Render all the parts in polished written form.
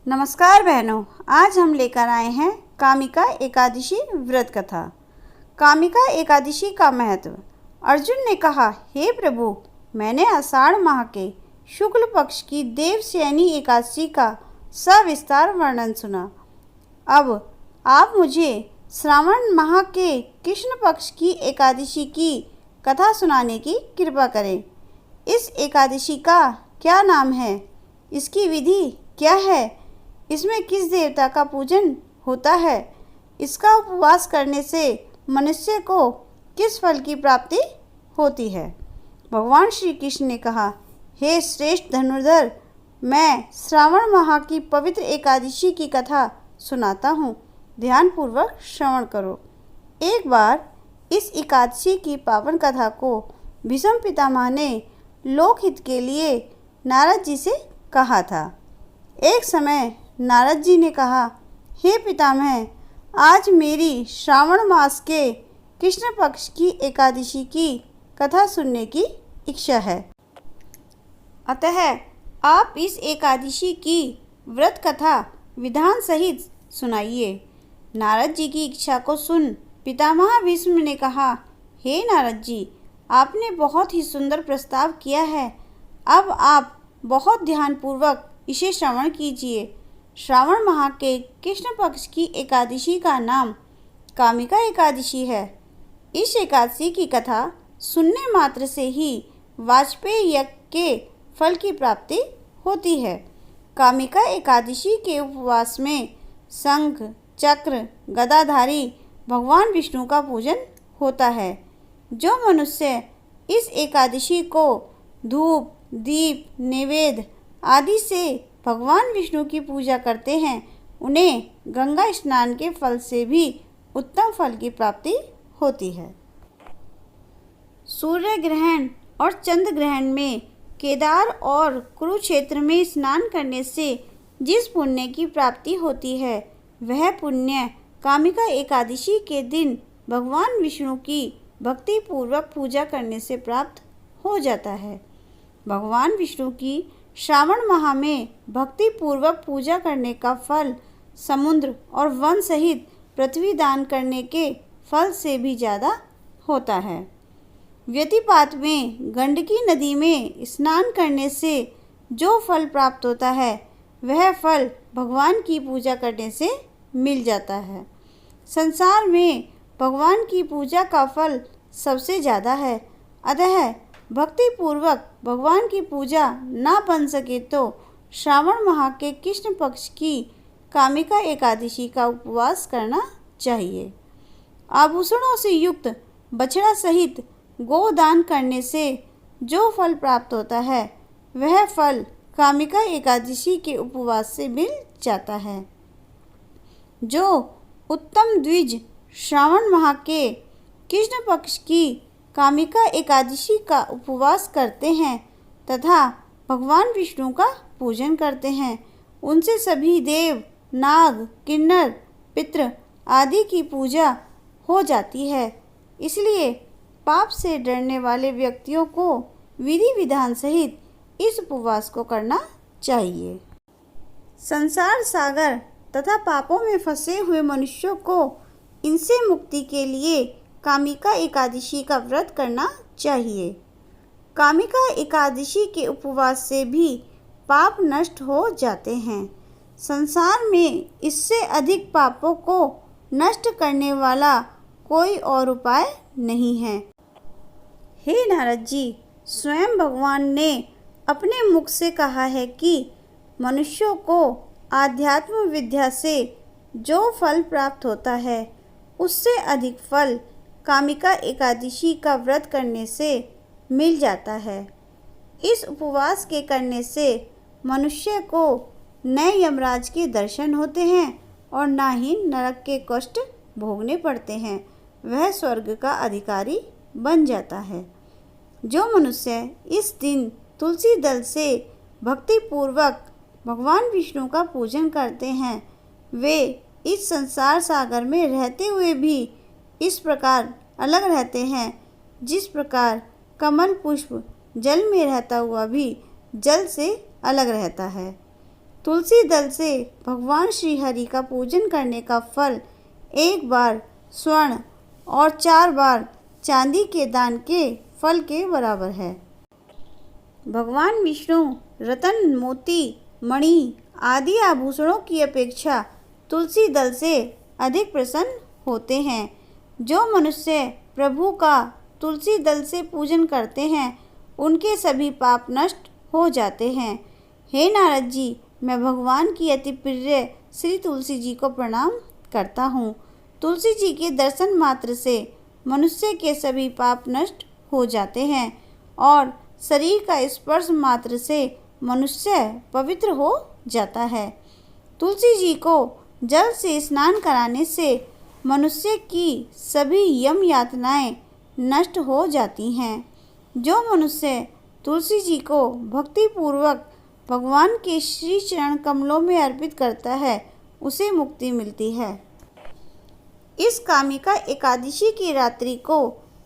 नमस्कार बहनों, आज हम लेकर आए हैं कामिका एकादशी व्रत कथा। कामिका एकादशी का महत्व। अर्जुन ने कहा, हे प्रभु, मैंने आषाढ़ माह के शुक्ल पक्ष की देवशयनी एकादशी का सविस्तार वर्णन सुना। अब आप मुझे श्रावण माह के कृष्ण पक्ष की एकादशी की कथा सुनाने की कृपा करें। इस एकादशी का क्या नाम है? इसकी विधि क्या है? इसमें किस देवता का पूजन होता है? इसका उपवास करने से मनुष्य को किस फल की प्राप्ति होती है? भगवान श्री कृष्ण ने कहा, हे श्रेष्ठ धनुर्धर, मैं श्रावण माह की पवित्र एकादशी की कथा सुनाता हूँ। ध्यानपूर्वक श्रवण करो। एक बार इस एकादशी की पावन कथा को भीष्म पितामह ने लोकहित के लिए नारद जी से कहा था। एक समय नारद जी ने कहा, हे पितामह, आज मेरी श्रावण मास के कृष्ण पक्ष की एकादशी की कथा सुनने की इच्छा है। अतः आप इस एकादशी की व्रत कथा विधान सहित सुनाइए। नारद जी की इच्छा को सुन पितामह भीष्म ने कहा, हे नारद जी, आपने बहुत ही सुंदर प्रस्ताव किया है। अब आप बहुत ध्यानपूर्वक इसे श्रवण कीजिए। श्रावण माह के कृष्ण पक्ष की एकादशी का नाम कामिका एकादशी है। इस एकादशी की कथा सुनने मात्र से ही वाजपेयी यज्ञ के फल की प्राप्ति होती है। कामिका एकादशी के उपवास में शंख, चक्र, गदाधारी भगवान विष्णु का पूजन होता है। जो मनुष्य इस एकादशी को धूप, दीप, नैवेद्य आदि से भगवान विष्णु की पूजा करते हैं, उन्हें गंगा स्नान के फल से भी उत्तम फल की प्राप्ति होती है। सूर्य ग्रहण और चंद्र ग्रहण में केदार और कुरुक्षेत्र में स्नान करने से जिस पुण्य की प्राप्ति होती है, वह पुण्य कामिका एकादशी के दिन भगवान विष्णु की भक्ति पूर्वक पूजा करने से प्राप्त हो जाता है। भगवान विष्णु की श्रावण माह में भक्ति पूर्वक पूजा करने का फल समुद्र और वन सहित पृथ्वी दान करने के फल से भी ज़्यादा होता है। व्यतिपात में गंडकी नदी में स्नान करने से जो फल प्राप्त होता है, वह फल भगवान की पूजा करने से मिल जाता है। संसार में भगवान की पूजा का फल सबसे ज़्यादा है। अतः भक्ति पूर्वक भगवान की पूजा ना बन सके तो श्रावण माह के कृष्ण पक्ष की कामिका एकादशी का उपवास करना चाहिए। आभूषणों से युक्त बछड़ा सहित गोदान करने से जो फल प्राप्त होता है, वह फल कामिका एकादशी के उपवास से मिल जाता है। जो उत्तम द्विज श्रावण माह के कृष्ण पक्ष की कामिका एकादशी का उपवास करते हैं तथा भगवान विष्णु का पूजन करते हैं, उनसे सभी देव, नाग, किन्नर, पितृ आदि की पूजा हो जाती है। इसलिए पाप से डरने वाले व्यक्तियों को विधि विधान सहित इस उपवास को करना चाहिए। संसार सागर तथा पापों में फंसे हुए मनुष्यों को इनसे मुक्ति के लिए कामिका एकादशी का व्रत करना चाहिए। कामिका एकादशी के उपवास से भी पाप नष्ट हो जाते हैं। संसार में इससे अधिक पापों को नष्ट करने वाला कोई और उपाय नहीं है। हे नारद जी, स्वयं भगवान ने अपने मुख से कहा है कि मनुष्यों को आध्यात्म विद्या से जो फल प्राप्त होता है, उससे अधिक फल कामिका एकादशी का व्रत करने से मिल जाता है। इस उपवास के करने से मनुष्य को न यमराज के दर्शन होते हैं और ना ही नरक के कष्ट भोगने पड़ते हैं। वह स्वर्ग का अधिकारी बन जाता है। जो मनुष्य इस दिन तुलसी दल से भक्ति पूर्वक भगवान विष्णु का पूजन करते हैं, वे इस संसार सागर में रहते हुए भी इस प्रकार अलग रहते हैं, जिस प्रकार कमल पुष्प जल में रहता हुआ भी जल से अलग रहता है। तुलसी दल से भगवान श्री हरि का पूजन करने का फल 1 बार स्वर्ण और 4 बार चांदी के दान के फल के बराबर है। भगवान विष्णु रतन, मोती, मणि आदि आभूषणों की अपेक्षा तुलसी दल से अधिक प्रसन्न होते हैं। जो मनुष्य प्रभु का तुलसी दल से पूजन करते हैं उनके सभी पाप नष्ट हो जाते हैं। हे नारद जी, मैं भगवान की अति प्रिय श्री तुलसी जी को प्रणाम करता हूँ। तुलसी जी के दर्शन मात्र से मनुष्य के सभी पाप नष्ट हो जाते हैं और शरीर का स्पर्श मात्र से मनुष्य पवित्र हो जाता है। तुलसी जी को जल से स्नान कराने से मनुष्य की सभी यम यातनाएं नष्ट हो जाती हैं। जो मनुष्य तुलसी जी को भक्तिपूर्वक भगवान के श्री चरण कमलों में अर्पित करता है उसे मुक्ति मिलती है। इस कामिका एकादशी की रात्रि को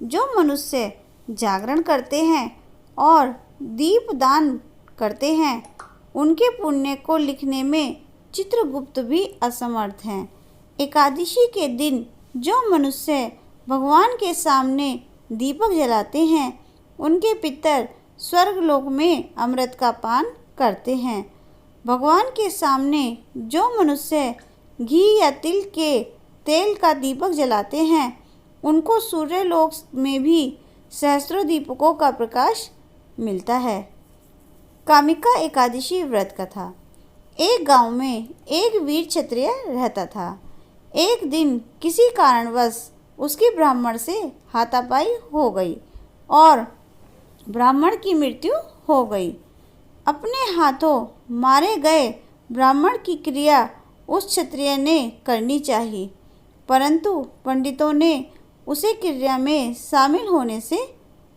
जो मनुष्य जागरण करते हैं और दीप दान करते हैं उनके पुण्य को लिखने में चित्रगुप्त भी असमर्थ हैं। एकादशी के दिन जो मनुष्य भगवान के सामने दीपक जलाते हैं उनके पितर स्वर्गलोक में अमृत का पान करते हैं। भगवान के सामने जो मनुष्य घी या तिल के तेल का दीपक जलाते हैं उनको सूर्यलोक में भी सहस्त्रों दीपकों का प्रकाश मिलता है। कामिका एकादशी व्रत कथा। एक गांव में एक वीर क्षत्रिय रहता था। एक दिन किसी कारणवश उसकी ब्राह्मण से हाथापाई हो गई और ब्राह्मण की मृत्यु हो गई। अपने हाथों मारे गए ब्राह्मण की क्रिया उस क्षत्रिय ने करनी चाहिए, परंतु पंडितों ने उसे क्रिया में शामिल होने से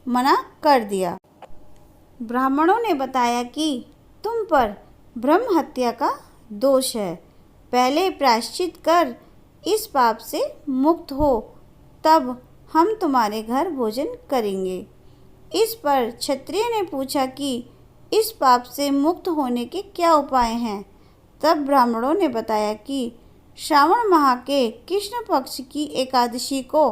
मना कर दिया। ब्राह्मणों ने बताया कि तुम पर ब्रह्म हत्या का दोष है, पहले प्रायश्चित कर इस पाप से मुक्त हो, तब हम तुम्हारे घर भोजन करेंगे। इस पर क्षत्रिय ने पूछा कि इस पाप से मुक्त होने के क्या उपाय हैं। तब ब्राह्मणों ने बताया कि श्रावण माह के कृष्ण पक्ष की एकादशी को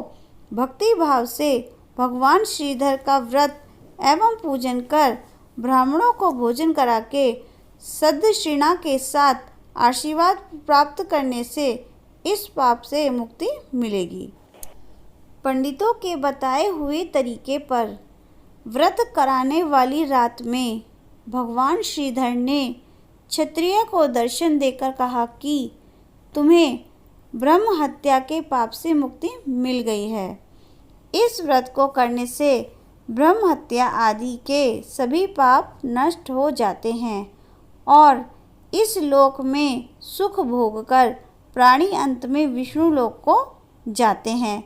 भक्ति भाव से भगवान श्रीधर का व्रत एवं पूजन कर ब्राह्मणों को भोजन करा के सद्दक्षिणा के साथ आशीर्वाद प्राप्त करने से इस पाप से मुक्ति मिलेगी। पंडितों के बताए हुए तरीके पर व्रत कराने वाली रात में भगवान श्रीधर ने क्षत्रिय को दर्शन देकर कहा कि तुम्हें ब्रह्म हत्या के पाप से मुक्ति मिल गई है। इस व्रत को करने से ब्रह्म हत्या आदि के सभी पाप नष्ट हो जाते हैं और इस लोक में सुख भोगकर प्राणी अंत में विष्णु लोक को जाते हैं।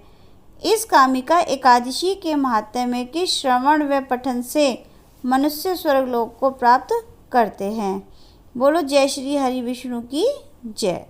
इस कामिका एकादशी के महात्म्य के श्रवण व पठन से मनुष्य स्वर्गलोक को प्राप्त करते हैं। बोलो जय श्री हरि विष्णु की जय।